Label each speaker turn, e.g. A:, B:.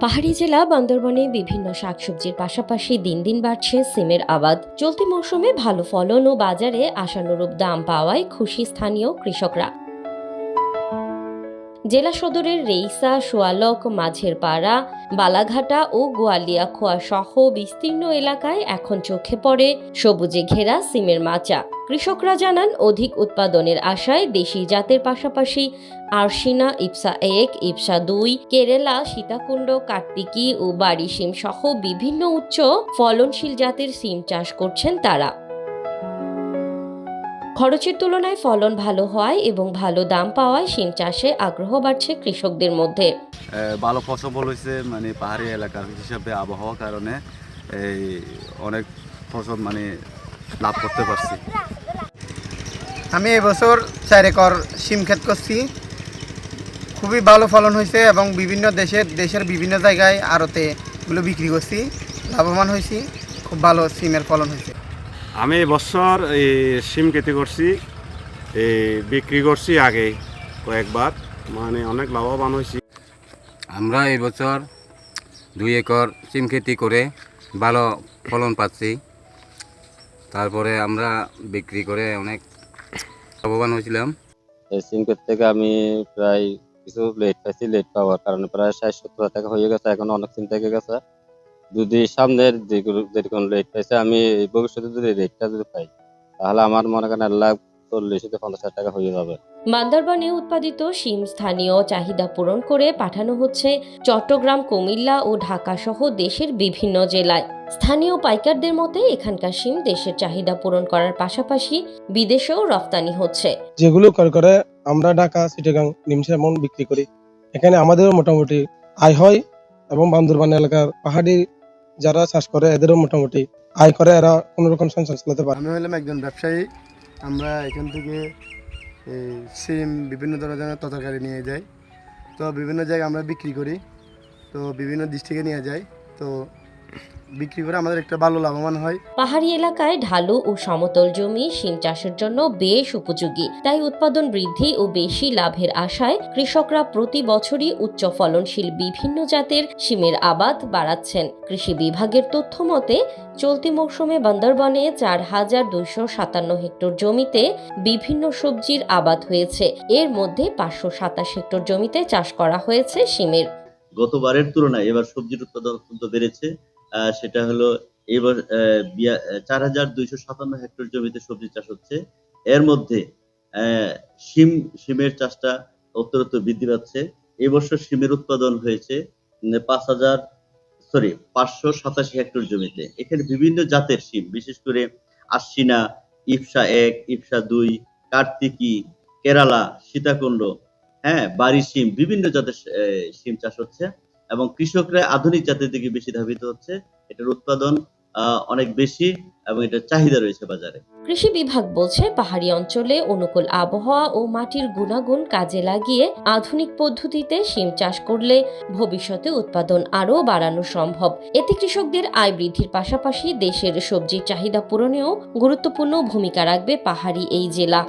A: পাহাড়ি জেলা বান্দরবনে বিভিন্ন শাকসবজির পাশাপাশি দিন দিন বাড়ছে সিমের আবাদ। চলতি মৌসুমে ভালো ফলন ও বাজারে আশানুরূপ দাম পাওয়ায় খুশি স্থানীয় কৃষকরা। জেলা সদরের রেইসা, সোয়ালক, মাঝের পাড়া, বালাঘাটা ও গোয়ালিয়াখোয়া সহ বিস্তীর্ণ এলাকায় এখন চোখে পড়ে সবুজে ঘেরা সিমের মাচা। কৃষকরা জানান, অধিক উৎপাদনের আশায় দেশি জাতের পাশাপাশি আরশিনা, ইপসা 1, ইপসা 2, কেরালা, সীতাকুণ্ড, কার্তিকি ও বাড়ি সিম সহ বিভিন্ন উচ্চ ফলনশীল জাতের সিম চাষ করছেন তারা। খরচের তুলনায় ফলন ভালো হওয়ায় এবং ভালো দাম পাওয়ায় সিম চাষে আগ্রহ বাড়ছে কৃষকদের মধ্যে।
B: ভালো ফসল হয়েছে, পাহাড়ি এলাকার হিসাবে আবহাওয়ার কারণে এই অনেক ফসল লাভ করতে পারছি।
C: আমি এবছর 4 একর সিম ক্ষেত করছি। খুবই ভালো ফলন হয়েছে এবং বিভিন্ন দেশের বিভিন্ন জায়গায় আড়তে এগুলো বিক্রি করছি, লাভবান হয়েছি। খুব ভালো সিমের ফলন হয়েছে।
D: আমি এবছর এই সিম খেতি করছি, বিক্রি করছি আগে কয়েকবার, অনেক লাভবান হয়েছি।
E: আমরা এই বছর 2 একর সিম খেতি করে ভালো ফলন পাচ্ছি। তারপরে আমরা বিক্রি করে অনেক লাভবান হয়েছিলাম।
F: এই সিম ক্ষেত থেকে আমি প্রায় কিছু লেট পাইছি। লেট পাওয়ার কারণে প্রায় 60-70 টাকা হয়ে গেছে। এখন অনেক সিম থেকে গেছে। যদি সামনের যেরকম রেট পাইছে, আমি ভবিষ্যতে যদি রেটটা যদি পাই, তাহলে আমার মনে করেন 1,40,000-50,000 টাকা হয়ে যাবে।
A: বান্দরবানে উৎপাদিত শিম স্থানীয় চাহিদা পূরণ করে পাঠানো হচ্ছে চট্টগ্রাম, কুমিল্লা ও ঢাকা সহ দেশের বিভিন্ন জেলায়। স্থানীয় পাইকারদের মতে এখানকার শিম দেশের চাহিদা পূরণ করার পাশাপাশি বিদেশেও রপ্তানি হচ্ছে।
G: যেগুলো করে আমরা ঢাকা, চিটাগাং, নিমসা এমন বিক্রি করি। এখানে আমাদেরও মোটামুটি আয় হয় এবং বান্দরবান এলাকার পাহাড়ি যারা চাষ করে এদেরও মোটামুটি আয় করে, এরা কোনো রকম সংসার চালাতে পারে।
H: আমি হলাম একজন ব্যবসায়ী। আমরা এখান থেকে সিম বিভিন্ন ধরনের তরকারি নিয়ে যাই। তো বিভিন্ন জায়গায় আমরা বিক্রি করি। তো বিভিন্ন ডিস্ট্রিক্টে নিয়ে যাই। তো বিক্রি করে আমাদের একটা ভালো লাভবান হয়।
A: পাহাড়ি এলাকায় ঢালু ও সমতল জমি শিম চাষের জন্য বেশ উপযোগী। তাই উৎপাদন বৃদ্ধি ও বেশি লাভের আশায় কৃষকরা প্রতি বছরই উচ্চ ফলনশীল বিভিন্ন জাতের শিমের আবাদ বাড়াচ্ছেন। কৃষি বিভাগের তথ্য মতে চলতি মৌসুমে বান্দরবানে 4,257 হেক্টর জমিতে বিভিন্ন সবজির আবাদ হয়েছে। এর মধ্যে 527 হেক্টর জমিতে চাষ করা হয়েছে শিমের।
I: গতবারের তুলনায় এবার সবজির উৎপাদন অত্যন্ত বেড়েছে। সেটা হলো এবার 4,257 হেক্টর জমিতে সবজি চাষ হচ্ছে। এর মধ্যে শিমের চাষটা উত্তরোত্তর বৃদ্ধি পাচ্ছে। এবছর শিমের উৎপাদন হয়েছে 587 হেক্টর জমিতে। এখানে বিভিন্ন জাতের শিম, বিশেষ করে আশ্বিনা, ইপসা 1, ইপসা 2, কার্তিকি, কেরালা, সীতাকুণ্ড, বাড়ি শিম, বিভিন্ন জাতের শিম চাষ হচ্ছে এবং কৃষকরা আধুনিক জাতের দিকে বেশি ধাবিত হচ্ছে। এটার উৎপাদন অনেক বেশি এবং এটার চাহিদা রয়েছে বাজারে।
A: কৃষি বিভাগ বলছে, পাহাড়ি অঞ্চলে অনুকূল আবহাওয়া ও মাটির গুণাগুণ কাজে লাগিয়ে আধুনিক পদ্ধতিতে শিম চাষ করলে ভবিষ্যতে উৎপাদন আরও বাড়ানো সম্ভব। এতে কৃষকদের আয় বৃদ্ধির পাশাপাশি দেশের সবজির চাহিদা পূরণেও গুরুত্বপূর্ণ ভূমিকা রাখবে পাহাড়ি এই জেলা।